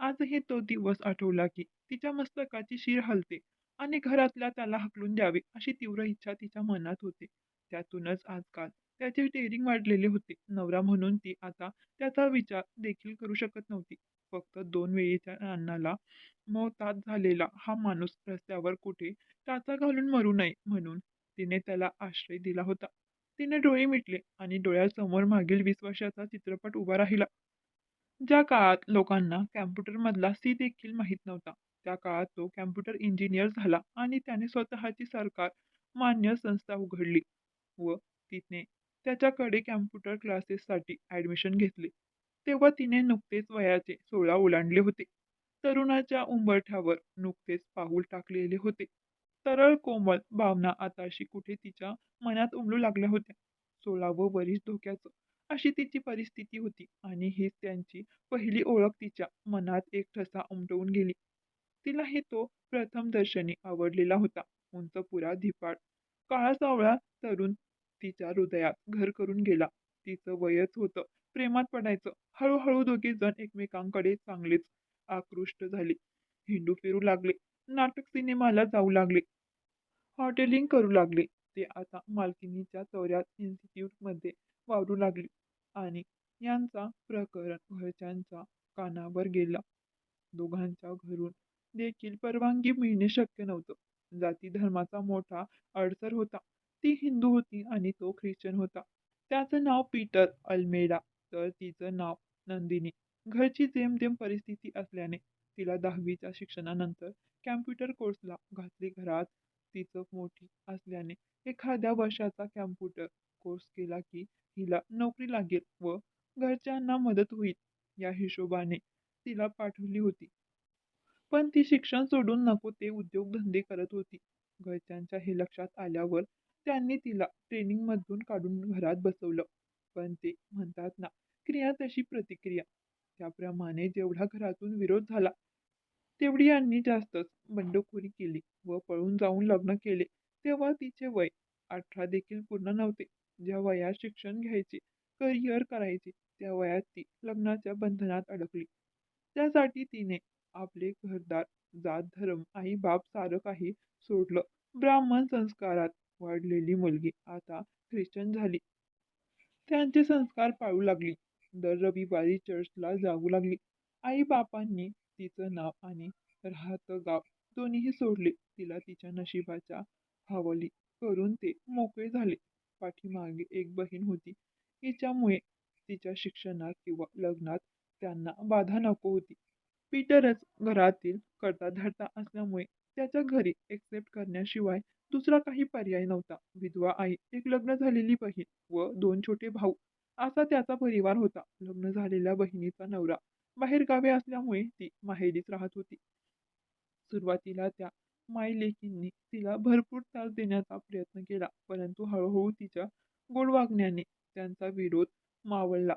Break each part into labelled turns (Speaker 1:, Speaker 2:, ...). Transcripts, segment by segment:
Speaker 1: आजही तो दिवस आठवला की तिच्या मस्तकाची शीर हलते आणि घरातल्या त्याला हकलून द्यावे अशी तीव्र इच्छा तिच्या मनात होती. त्यातूनच आजकाल त्याचे डेअरिंग वाढलेले होते. नवरा म्हणून ती आता त्याचा विचार देखील करू शकत नव्हती. फक्त 2 वेळेच्या अन्नाला मोहताज झालेला हा माणूस रस्त्यावर कुठे टाचा घालून मरू नये म्हणून तिने त्याला आश्रय दिला होता. तिने डोळे मिटले आणि डोळ्यासमोर मागील 20 वर्षाचा चित्रपट उभा राहिला. ज्या काळात लोकांना कॅम्प्युटरमधला सी देखील माहीत नव्हता, त्या काळात तो कॅम्प्युटर इंजिनियर झाला आणि त्याने स्वतःची सरकार मान्य संस्था उघडली व तिने त्याच्याकडे कॅम्प्युटर क्लासेससाठी ॲडमिशन घेतले. तेव्हा तिने नुकतेच वयाचे 16 ओलांडले होते. तरुणाच्या उंबरठ्यावर नुकतेच पाऊल टाकलेले होते. सरळ कोमल भावना आताशी कुठे तिच्या मनात उमलू लागल्या होत्या. 16वं वर्ष धोक्याचं अशी तिची परिस्थिती होती आणि हीच त्यांची पहिली ओळख तिच्या मनात एक ठसा उमटवून गेली. तिलाही तो प्रथमदर्शनी आवडलेला होता. उंचपुरा, धिप्पाड, काळा-सावळा तरुण तिच्या हृदयात घर करून गेला. तिचं वयच होतं प्रेमात पडायचं. हळूहळू दोघेजण एकमेकांकडे चांगलेच आकृष्ट झाले. हिंडू फिरू लागले. नाटक सिनेमाला जाऊ लागले. हॉटेलिंग करू लागले. ते आता मालकीणीच्या चौऱ्यात इन्स्टिट्यूटमध्ये वावरू लागली आणि यांचा प्रकरण घरच्यांच्या कानावर गेला. दोघांच्या घरून देखील परवानगी मिळणे शक्य नव्हतं. जाती धर्माचा मोठा अडसर होता. ती हिंदू होती आणि तो ख्रिश्चन होता. त्याचं नाव पीटर अल्मेडा तर तिचं नाव नंदिनी. घरची जेमतेम परिस्थिती असल्याने तिला 10वीच्या शिक्षणानंतर कॅम्प्युटर कोर्सला घातले. घरात तिचं मोठी असल्याने एखाद्या वर्षाचा कॅम्प्युटर कोर्स केला की हिला नोकरी लागेल व घरच्यांना मदत होईल या हिशोबाने तिला पाठवली होती. पण ती शिक्षण सोडून नको ते उद्योगधंदे करत होती. घरच्यांच्या हे लक्षात आल्यावर त्यांनी तिला ट्रेनिंगमधून काढून घरात बसवलं. पण ते म्हणतात ना, क्रिया तशी प्रतिक्रिया. त्याप्रमाणे जेवढा घरातून विरोध झाला, तेवढी यांनी जास्तच बंडखोरी केली व पळून जाऊन लग्न केले. तेव्हा तिचे वय 18 देखील पूर्ण नव्हते. ज्या वयात शिक्षण घ्यायचे, करिअर करायचे, त्या वयात ती लग्नाच्या बंधनात अडकली. त्यासाठी तिने आपले घरदार, जात धर्म, आई बाप सारं काही सोडलं. ब्राह्मण संस्कारात वाढलेली मुलगी आता ख्रिश्चन झाली. त्यांचे संस्कार पाळू लागली. दर रविवारी चर्चला जाऊ लागली. आई बापांनी तिचं नाव आणि राहतं गाव दोन्हीही सोडले. तिला तिच्या नशिबाच्या हवाली करून ते मोकळे झाले. पाठीमागे एक बहीण होती. हिच्यामुळे तिच्या शिक्षणात किंवा लग्नात त्यांना बाधा नको होती. पीटरच घरातील करता धरता असल्यामुळे त्याच्या घरी एक्सेप्ट करण्याशिवाय दुसरा काही पर्याय नव्हता. विधवा आई, एक लग्न झालेली बहीण व 2 छोटे भाऊ असा त्याचा परिवार होता. लग्न झालेल्या बहिणीचा नवरा बाहेरगावी असल्यामुळे ती माहेरीच राहत होती. सुरुवातीला त्या मायलेकींनी तिला भरपूर त्रास देण्याचा प्रयत्न केला, परंतु हळूहळू तिच्या गोड वागण्याने त्यांचा विरोध मावळला.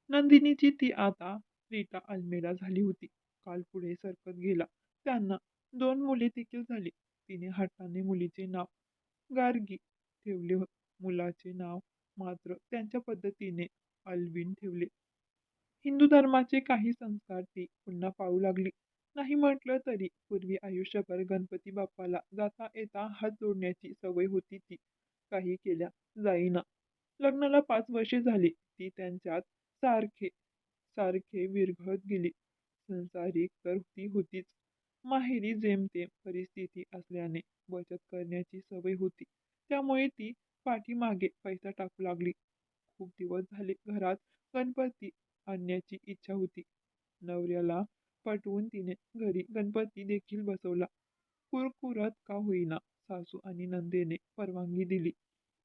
Speaker 1: नंदिनीची ती आता रीटा अल्मेडा झाली होती. काल पुढे सरकत गेला. त्यांना 2 मुले देखील झाली. तिने हट्टाने मुलीचे नाव गार्गी ठेवले. मुलाचे नाव मात्र त्यांच्या पद्धतीने अल्विन ठेवले. हिंदू धर्माचे काही संस्कार ती पुन्हा पाळू लागली. नाही म्हटलं तरी पूर्वी आयुष्यभर गणपती बाप्पाला जाता येता हात जोडण्याची सवय होती ती काही केल्या जाईना. लग्नाला 5 वर्षे झाली. ती त्यांच्यात सारखे सारखे विरघळत गेली. संसारिक तर ती होतीच. माहेरी जेमतेम परिस्थिती असल्याने बचत करण्याची सवय होती. त्यामुळे ती पाठीमागे पैसा टाकू लागली. खूप दिवस झाले घरात गणपती आणण्याची इच्छा होती. नवऱ्याला पटवून तिने घरी गणपती देखील बसवला. कुरकुरत का होईना सासू आणि नंदेने परवानगी दिली.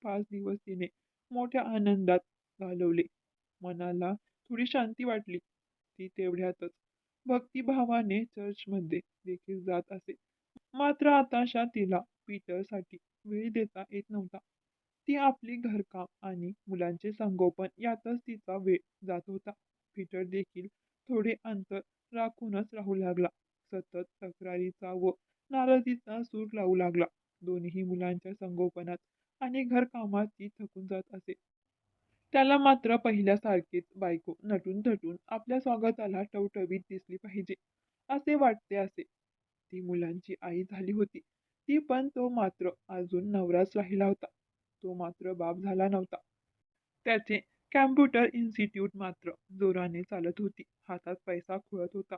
Speaker 1: 5 दिवस तिने मोठ्या आनंदात घालवले. मनाला थोडी शांती वाटली. ती तेवढ्यातच भक्तिभावाने चर्चमध्ये देखील जात असे. मात्र आताशा तिला पीटरसाठी वेळ देता येत नव्हता. ती आपली घरकाम आणि मुलांचे संगोपन यातच तिचा वेळ जात होता. पीटर देखील थोडे अंतर राखूनच राहू लागला. सतत तक्रारीचा व नाराजीचा सूर लावू लागला. दोन्ही मुलांच्या संगोपनात आणि घरकामात ती थकून जात असे. त्याला मात्र पहिल्यासारखीच बायको नटून-थटून आपल्या स्वागताला टवटवीत दिसली पाहिजे, असे वाटते असे. ती मुलांची आई झाली होती. ती पण तो मात्र अजून नवराच राहिला होता. तो मात्र बाप झाला नव्हता. त्याचे कॅम्प्युटर इन्स्टिट्यूट मात्र जोराने चालत होती. हातात पैसा खुळत होता.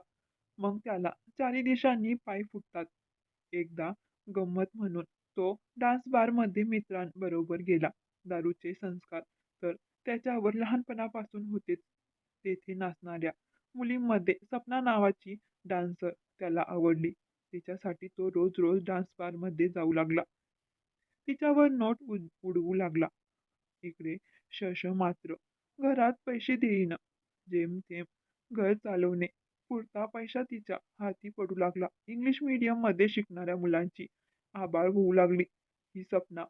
Speaker 1: मग त्याला चारी दिशांनी पाय फुटतात. एकदा गंमत म्हणून तो डान्स बारमध्ये मित्रांबरोबर गेला. दारूचे संस्कार तर त्याच्यावर लहानपणापासून होतेच. तेथे नाचणाऱ्या मुलींमध्ये सपना नावाची डान्सर त्याला आवडली. तिच्यासाठी तो रोज रोज डान्स बारमध्ये जाऊ लागला. तिच्यावर नोट उडवू लागला. इकडे शश मात्र घरात पैसे देईना. जेमतेम घर चालवणे पुरता पैसा तिच्या हाती पडू लागला. इंग्लिश मीडियम मध्ये शिकणाऱ्या मुलांची आबाळ होऊ लागली. ही सपना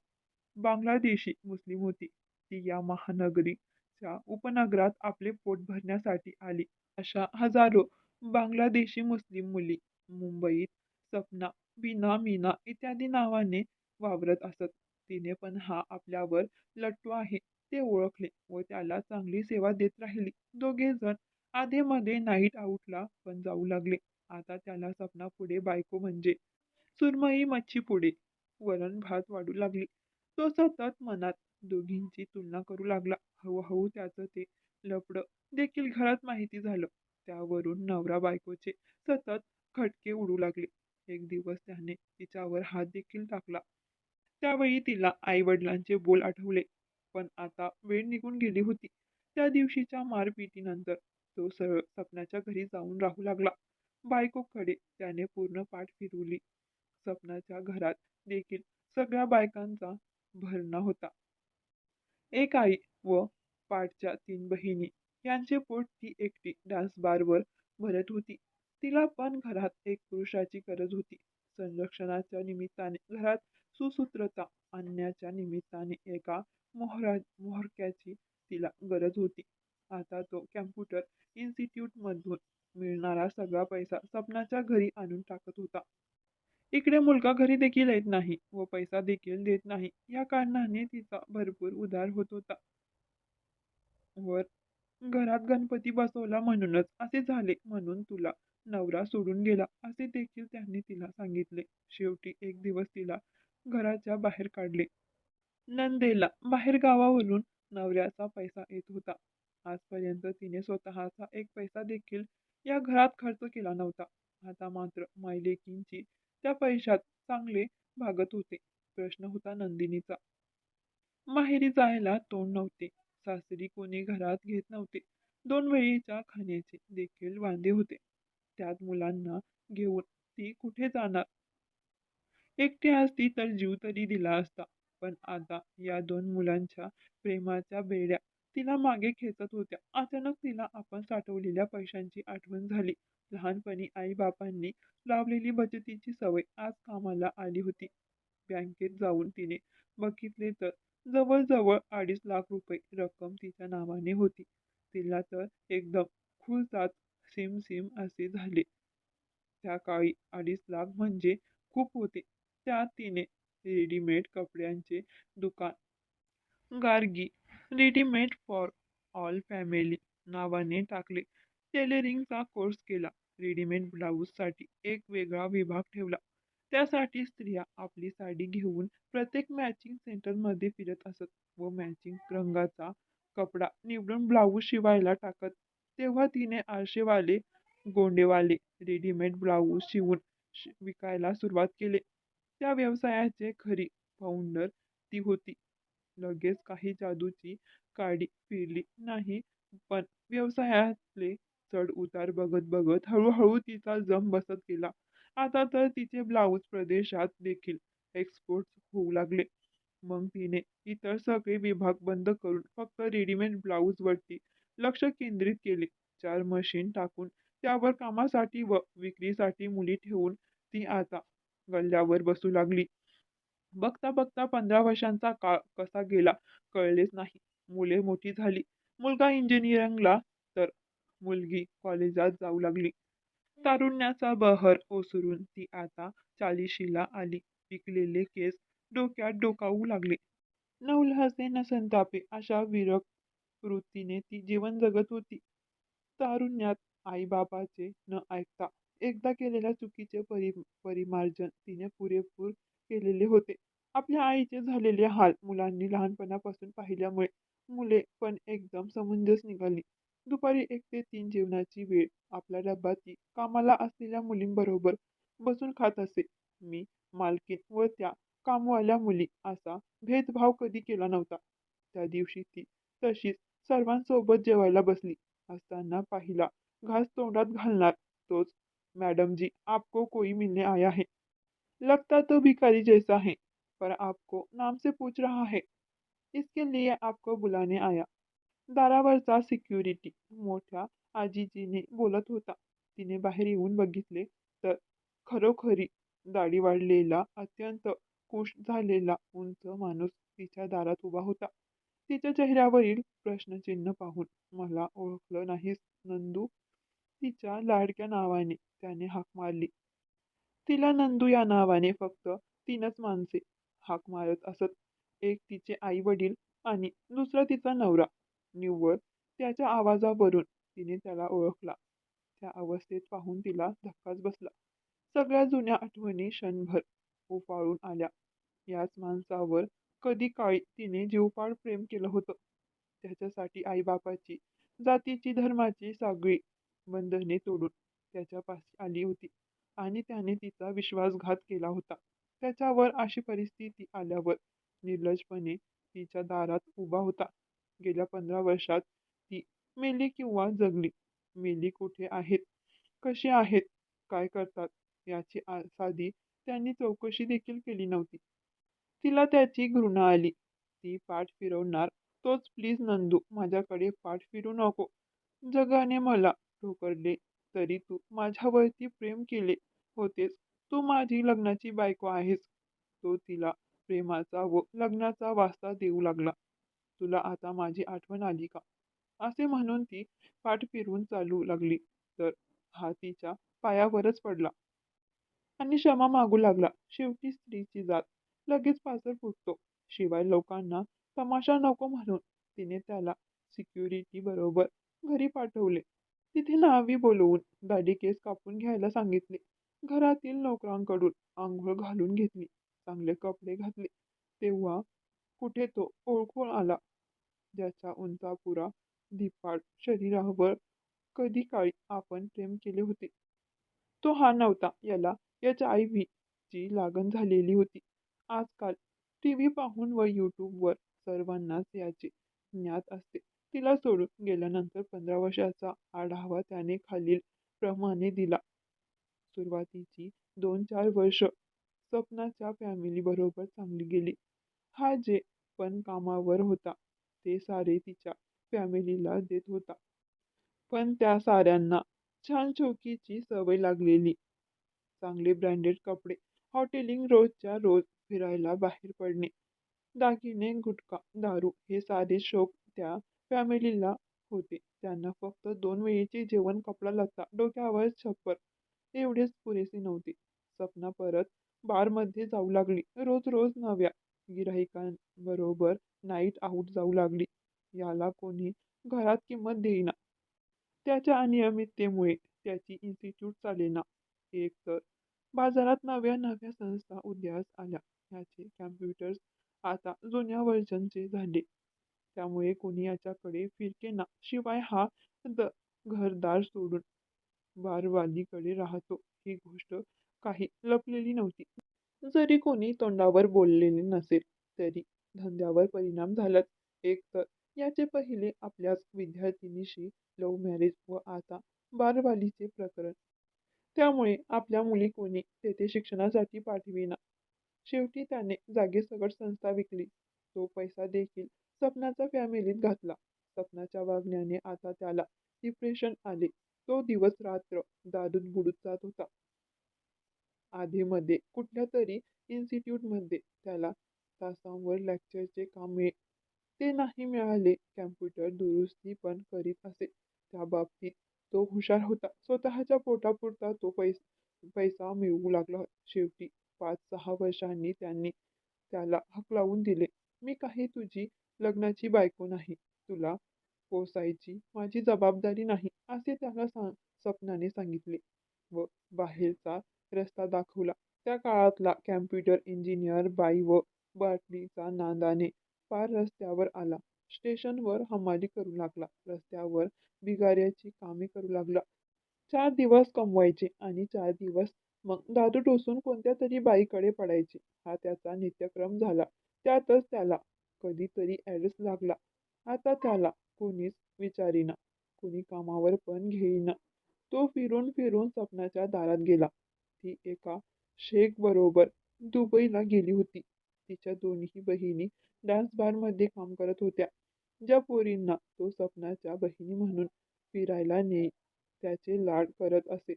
Speaker 1: बांगलादेशी मुस्लिम होती. ती या महानगरीच्या उपनगरात आपले पोट भरण्यासाठी आली. अशा हजारो बांगलादेशी मुस्लिम मुली मुंबईत सपना, बीना, मीना इत्यादी नावाने वावरत असत. तिने पण हा आपल्यावर लट्टू आहे ते ओळखले व त्याला चांगली सेवा देत राहिली. दोघे जण आधेमध्ये नाईट आऊटला पण जाऊ लागले. आता त्याला सपना पुढे बायको म्हणजे सुरमई मच्छी पुढे वरण भात वाढू लागली. तो सतत मनात दोघींची तुलना करू लागला. हळूहळू त्याचं ते लफडं देखील घरात माहिती झालं. त्यावरून नवरा बायकोचे सतत खटके उडू लागले. एक दिवस त्याने तिच्यावर हात देखील टाकला. त्यावेळी तिला आई-वडिलांचे बोल आठवले. पण आता वेळ निघून गेली होती. त्या दिवशीच्या मारपिटीनंतर तो सरळ सपनाच्या घरी जाऊन राहू लागला. बायकोकडे त्याने पूर्ण पाठ फिरवली. सपनाच्या घरात देखील सगळ्या बायकांचा भरणा होता. एक आई व पाठच्या 3 बहिणी यांचे पोट ती एकटी डान्स बारवर भरत होती. तिला पण घरात एक पुरुषाची गरज होती. संरक्षणाच्या निमित्ताने घरात सुसूत्रता आणण्याच्या निमित्ताने एका मोहरक्याची तिला गरज होती. आता तो कॅम्प्युटर इन्स्टिट्यूटमधून मिळणारा सगळा पैसा सपनाच्या घरी आणून टाकत होता. इकडे मुलगा घरी देखील येत नाही व पैसा देखील देत नाही. या कारणाने तिचा भरपूर उधार होत होता. वर घरात गणपती बसवला म्हणूनच असे झाले, म्हणून तुला नवरा सोडून गेला असे देखील त्यांनी तिला सांगितले. शेवटी एक दिवस तिला घराच्या बाहेर काढले. नंदेला बाहेरगावावरून नवऱ्याचा पैसा येत होता. आजपर्यंत तिने स्वतःचा एक पैसा देखील या घरात खर्च केला नव्हता. आता मात्र मायलेकींची त्या पैशात चांगले भागत होते. प्रश्न होता नंदिनीचा. माहेरी जायला तोंड नव्हते. सासरी कोणी घरात घेत नव्हते. 2 वेळीच्या खाण्याचे देखील वांदे होते. त्यात मुलांना घेऊन ती कुठे जाणार? एकटी असती तर जीव तरी दिला असता. पण आता या 2 मुलांच्या प्रेमाच्या बेड्या तिला मागे खेचत होत्या. अचानक तिला आपण साठवलेल्या पैशांची आठवण झाली. लहानपणी आई-बापांनी लावलेली बचतीची सवय आज कामाला आली होती. बँकेत जाऊन तिने बघितले तर जवळ-जवळ 2.5 लाख रुपये रक्कम तिच्या नावाने होती. तिला तर एकदम खुळचाच सिम-सिम असे झाले. त्या काळी 2.5 लाख म्हणजे खूप होते. त्यात तिने रेडीमेड कपड्यांचे दुकान Gargi readymade for all family नावाने टाकले. टेलरिंगचा कोर्स केला. रेडीमेड ब्लाऊजसाठी एक वेगळा विभाग ठेवला. त्यासाठी स्त्रिया आपली साडी घेऊन प्रत्येक मॅचिंग सेंटरमध्ये फिरत असत व मॅचिंग रंगाचा कपडा निवडून ब्लाऊज शिवायला टाकत. तेव्हा तिने आरशेवाले, गोंडेवाले रेडीमेड ब्लाऊज शिवून विकायला सुरुवात केली. त्या व्यवसायाचे खरी फाउंडर ती होती. लगेच काही जादूची काडी फिरली नाही, पण व्यवसायातले चढ उतार बघत बघत हळूहळू तिचा जम बसत गेला. आता तर तिचे ब्लाऊज परदेशात देखील एक्सपोर्ट होऊ लागले. मग तिने इतर सगळे विभाग बंद करून फक्त रेडीमेड ब्लाऊजवरती लक्ष केंद्रित केले. 4 मशीन टाकून त्यावर कामासाठी व विक्रीसाठी मुली ठेवून ती आता गल्ल्यावर बसू लागली. बघता बघता 15 वर्षांचा काळ कसा गेला कळलेच नाही. मुले मोठी झाली. मुलगा इंजिनिअरिंगला तर मुलगी कॉलेजात जाऊ लागली. तारुण्याचा बहर ओसरून ती आता 40शीला आली. पिकलेले केस डोक्यात डोकावू लागले. नवलहसे न संतापे अशा वृत्तीने ती जीवन जगत होती. तारुण्यात आई-बाबाचे न ऐकता एकदा केलेल्या चुकीचे परिमार्जन तिने पुरेपूर केलेले होते. आपल्या आईचे झालेले हाल मुलांनी लहानपणापासून पाहिल्यामुळे मुले पण एकदम समंजस निघाली. दुपारी 1 ते 3 जेवणाची वेळ आपला डब्बा ती कामाला असलेल्या मुलींबरोबर बसून खात असे. मी, मालकीण व त्या कामवाल्या मुली असा भेदभाव कधी केला नव्हता. त्या दिवशी ती तशीच सर्वांसोबत जेवायला बसली असताना पहिला घास तोंडात घालणार तोच, "मॅडम जी, आपको कोई मिलने आया है. लगता तो भिखारी जैसा है, पर आपको नाम से पूछ रहा है. इसके लिए आपको बुलाने आया." दारावरचा सिक्युरिटी मोठ्या आजीजीने बोलत होता. तिने बाहेर येऊन बघितले तर खरोखरी दाढी वाढलेला, अत्यंत खुश झालेला उंच माणूस तिच्या दारात उभा होता. तिच्या चेहऱ्यावरील प्रश्नचिन्ह पाहून, "मला ओळखलं नाहीस नंदू?" तिच्या लाडक्या नावाने त्याने हाक मारली. तिला नंदू या नावाने फक्त 3च माणसे हाक मारत असत. एक तिचे आई-वडील आणि दुसरा तिचा नवरा. निव्वळ त्याच्या आवाजावरून तिने त्याला ओळखला. त्या अवस्थेत पाहून तिला धक्काच बसला. सगळ्या जुन्या आठवणी क्षणभर उफाळून आल्या. याच माणसावर कधी काळी तिने जीवपाड प्रेम केलं होतं. त्याच्यासाठी आई-बापाची, जातीची, धर्माची सगळी बंधने तोडून त्याच्यापाशी आली होती आणि त्याने तिचा विश्वासघात केला होता. त्याच्यावर अशी परिस्थिती आल्यावर निर्लज्जपणे तिच्या दारात उभा होता. गेल्या 15 वर्षात ती मेली किंवा जगली, मेली कुठे आहेत, कशी आहेत, काय करतात याची साधी त्यांनी चौकशी देखील केली नव्हती. तिला त्याची घृणा आली. ती पाठ फिरवणार तोच, "प्लीज नंदू, माझ्याकडे पाठ फिरू नको. जगाने मला ठोकरले तरी तू माझ्यावरती प्रेम केले होतेस. तू माझी लग्नाची बायको आहेस." तो तिला प्रेमाचा व लग्नाचा वास्ता देऊ लागला. "तुला आता माझी आठवण आली का?" असे म्हणून ती पाठ फिरवून चालू लागली तर हा तिच्या पायावरच पडला आणि क्षमा मागू लागला. शेवटी स्त्रीची जात लगेच पाचर फुटतो. शिवाय लोकांना तमाशा नको म्हणून तिने त्याला सिक्युरिटी बरोबर घरी पाठवले. तिथे न्हावी बोलवून दाढी केस कापून घ्यायला सांगितले. घरातील नोकरांकडून आंघोळ घालून घेतली. चांगले कपडे घातले. तेव्हा कुठे तो ओळखून आला, ज्याच्या उंचापुरा धिप्पाड शरीरावर कधी काळी आपण प्रेम केले होते. तो हा नव्हता. याला HIV ची लागण झालेली होती. आजकाल टीव्ही पाहून व यूट्यूबवर सर्वांनाच याचे ज्ञात असते. तिला सोडून गेल्यानंतर 15 वर्षाचा आढावा त्याने खालील प्रमाणे दिला. सुरुवातीची 2-4 वर्ष सपनाच्या फॅमिलीबरोबर चांगली गेली. हा जे पण कामावर होता ते सारे तिच्या फॅमिलीला देत होता. पण त्या साऱ्यांना छान शौकीची सवय लागलेली. चांगले ब्रँडेड कपडे, हॉटेलिंग, रोजच्या रोज फिरायला बाहेर पडणे, दागिने, गुटखा, दारू हे सारे शौक त्या फॅमिलीला होते. त्यांना फक्त 2 वेळेचे जेवण, कपडा-लत्ता, डोक्यावर छप्पर एवढेच पुरेसे नव्हते. सपना परत बारमध्ये जाऊ लागली. रोज रोज नव्या गिऱ्हाईकांबरोबर नाईट आऊट जाऊ लागली. याला कोणी घरात किंमत देईना. त्याच्या अनियमिततेमुळे त्याची इन्स्टिट्यूट चालेना. एक तर बाजारात नव्या नव्या संस्था उदयास आल्या. ह्याचे कॉम्प्युटर्स आता जुन्या व्हर्जनचे झाले. त्यामुळे कोणी याच्याकडे फिरकेना. शिवाय हा घरदार सोडून बारवालीकडे राहतो ही गोष्ट काही लपलेली नव्हती. जरी कोणी तोंडावर बोललेले नसेल तरी धंद्यावर परिणाम झालाच. एक तर याचे पहिले आपल्याच विद्यार्थिनीशी लव्ह मॅरेज व आता बारवालीचे प्रकरण. त्यामुळे आपल्या मुली कोणी तेथे शिक्षणासाठी पाठवेना. शेवटी त्याने जागेसकट संस्था विकली. तो पैसा देखील सपनाच्या फॅमिलीत घातला. सपनाच्या वागण्याने आता त्याला डिप्रेशन आले. तो दिवस रात्र दारूत बुडून जात होता. आधेमध्ये कुठल्या तरी इन्स्टिट्यूटमध्ये त्याला तासांवर लेक्चरचे काम मिळे. ते नाही मिळाले. कॉम्प्युटर दुरुस्ती पण करीत असे. त्या बाबतीत तो हुशार होता. स्वतःच्या पोटापुरता तो पैसा मिळवू लागला. शेवटी 5-6 वर्षांनी त्यांनी त्याला हकलावून दिले. "मी काही तुझी लग्नाची बायको नाही. तुला पोसायची माझी जबाबदारी नाही असे त्याला स्वप्नाने सांगितले व बाहेरचा रस्ता दाखवला. त्या काळातला कॅम्प्युटर इंजिनियर बाई व बाटलीचा नांदाने पार रस्त्यावर आला. स्टेशनवर हमाली करू लागला. रस्त्यावर बिगाऱ्याची कामे करू लागला. 4 दिवस कमवायचे आणि 4 दिवस मग दारू टोचून कोणत्या तरी बाईकडे पडायचे. हा त्याचा नित्यक्रम झाला. त्यातच त्याला कधीतरी ॲड्स लागला. आता त्याला कोणीच विचारीना, कोणी कामावर पण घेईना. तो फिरून फिरून स्वप्नाच्या दारात गेला. ती एका शेख बरोबर दुबईला गेली होती. तिच्या दोन्ही बहिणी डान्स बारमध्ये काम करत होत्या. ज्या पोरींना तो स्वप्नाच्या बहिणी म्हणून फिरायला नेई, त्याचे लाड करत असे.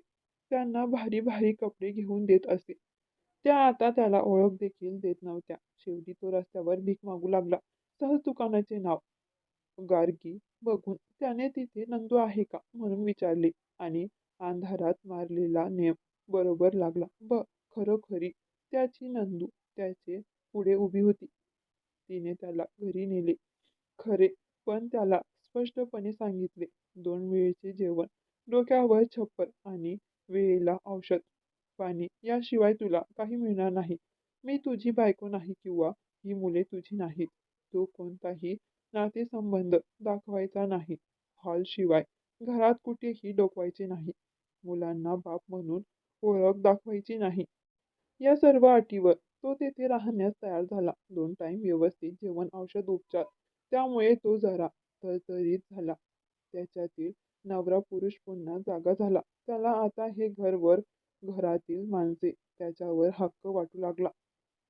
Speaker 1: त्यांना भारी भारी कपडे घेऊन देत असे. त्या आता त्याला ओळख देखील देत नव्हत्या. शेवटी तो रस्त्यावर भीक मागू लागला. सहज दुकानाचे नाव गार्गी बघून त्याने तिथे नंदू आहे का म्हणून विचारले आणि अंधारात मारलेला नेम बरोबर लागला. खरोखरी त्याची नंदू त्याचे पुढे उभी होती. तिने त्याला घरी नेले खरे, पण त्याला स्पष्टपणे सांगितले, 2 वेळचे जेवण, डोक्यावर छप्पर आणि वेळेला औषध पाणी याशिवाय तुला काही मिळणार नाही. मी तुझी बायको नाही किंवा ही मुले तुझी नाहीत. तू कोणताही नातेसंबंध दाखवायचा नाही. हॉलशिवाय घरात कुठेही डोकवायचे नाही. मुलांना बाप म्हणून ओळख दाखवायची नाही. या सर्व अटीवर तो तेथे राहण्यास तयार झाला. 2 टाइम व्यवस्थित जेवण, औषध, उपचार. त्यामुळे तो जरा तरतरीत झाला. त्याच्यातील नवरा पुरुष पुन्हा जागा झाला. त्याला आता हे घर वर घरातील माणसे त्याच्यावर हक्क वाटू लागला.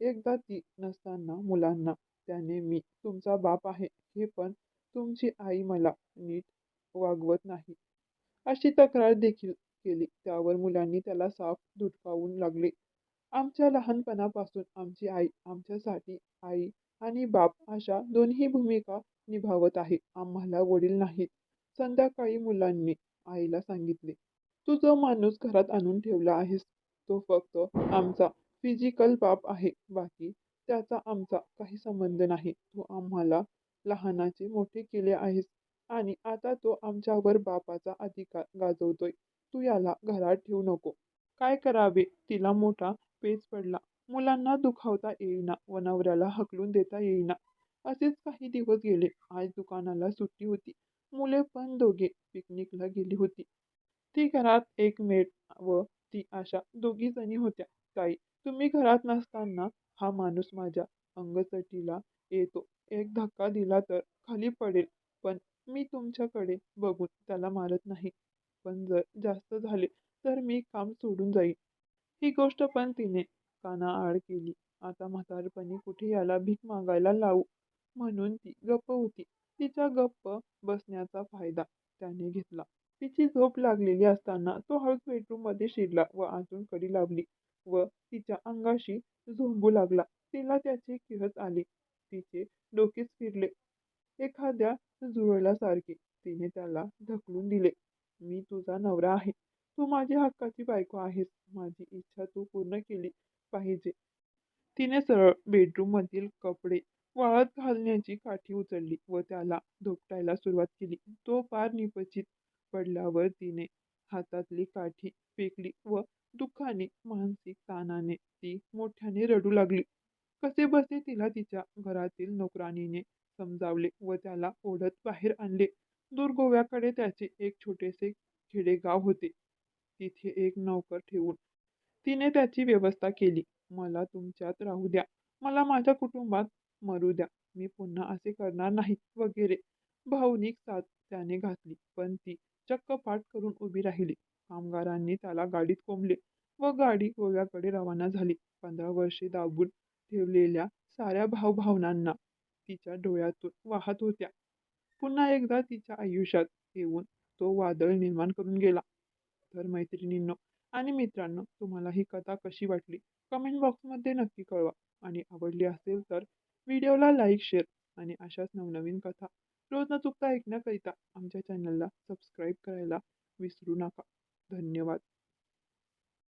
Speaker 1: एकदा ती नसताना मुलांना त्याने मी तुमचा बाप आहे हे, पण तुमची आई मला नीट वागवत नाही अशी तक्रार देखील केली. त्यावर मुलांनी त्याला साफ धुडकावून लागले. आमच्या लहानपणापासून आमची आई आमच्यासाठी आई आणि बाप अशा दोन्ही भूमिका निभावत आहे. आम्हाला वडील नाहीत. संध्याकाळी मुलांनी आईला सांगितले, तू जो माणूस घरात आणून ठेवला आहेस तो फक्त आमचा फिजिकल बाप आहे. बाकी त्याचा आमचा काही संबंध नाही. तू आम्हाला लहानाचे मोठे केले आहेस आणि आता तो आमच्यावर बापाचा अधिकार गाजवतोय. तू याला घरात ठेवू नको. काय करावे तिला मोठा पेच पडला. मुलांना दुखावता येईना व नवऱ्याला हकलून देता येईना. असेच काही दिवस गेले. आज दुकानाला सुट्टी होती. मुले पण दोघे पिकनिकला गेली होती. ती घरात एक मेड व ती अशा 2 जणी होत्या. ताई, तुम्ही घरात नसताना हा माणूस माझ्या अंगचटीला येतो. एक धक्का दिला तर खाली पडेल, पण मी तुमच्याकडे बघून त्याला मारत नाही. पण जर जास्त झाले तर मी काम सोडून जाईन. ही गोष्ट पण तिने कानाआड केली. आता म्हातारपणी कुठे याला भीक मागायला लावू म्हणून ती गप्प होती. तिच्या गप्प बसण्याचा फायदा त्याने घेतला. तिची झोप लागलेली असताना तो हळूच बेडरूम मध्ये शिरला व आतून कडी लावली व तिच्या अंगाशी झोंबू लागला. तिला त्याचे किळस आले. तिचे डोकेच फिरले एखाद्या जुळल्यासारखे. तिने त्याला ढकलून दिले. मी तुझा नवरा आहे. तू माझी हक्काची बायको आहेस. माझी इच्छा तू पूर्ण केली पाहिजे. तिने सरळ बेडरूम मधील कपडे वाळत घालण्याची काठी उचलली व त्याला धोपटायला सुरुवात केली. तो पार निपचित पडल्यावर तिने हातातली काठी फेकली व दुःखाने, मानसिक ताणाने ती मोठ्याने रडू लागली. कसेबसे तिला तिच्या घरातील नोकराणीने समजावले व त्याला ओढत बाहेर आणले. दूर गोव्याकडे त्याचे एक छोटेसे खेडेगाव होते. तिथे एक नोकर ठेवून तिने त्याची व्यवस्था केली. मला तुमच्यात राहू द्या. मला माझ्या कुटुंबात मरू द्या. मी पुन्हा असे करणार नाही वगैरे भावनिक साथ त्याने घातली. पण ती चक्क पाठ करून उभी राहिली. कामगारांनी त्याला गाडीत कोंबले व गाडी गोव्याकडे रवाना झाली. 15 वर्षे दाबून ठेवलेल्या साऱ्या भावभावनांना तिच्या डोळ्यातून वाहत होत्या. पुन्हा एकदा तिच्या आयुष्यात येऊन तो वादळ निर्माण करून गेला. तर मैत्रिणींनो आणि मित्रांनो, तुम्हाला ही कथा कशी वाटली कमेंट बॉक्समध्ये नक्की कळवा. आणि आवडली असेल तर व्हिडिओला लाईक, शेअर आणि अशाच नवनवीन कथा रोज न चुकता ऐकण्याकरिता आमच्या चॅनलला सबस्क्राईब करायला विसरू नका. धन्यवाद.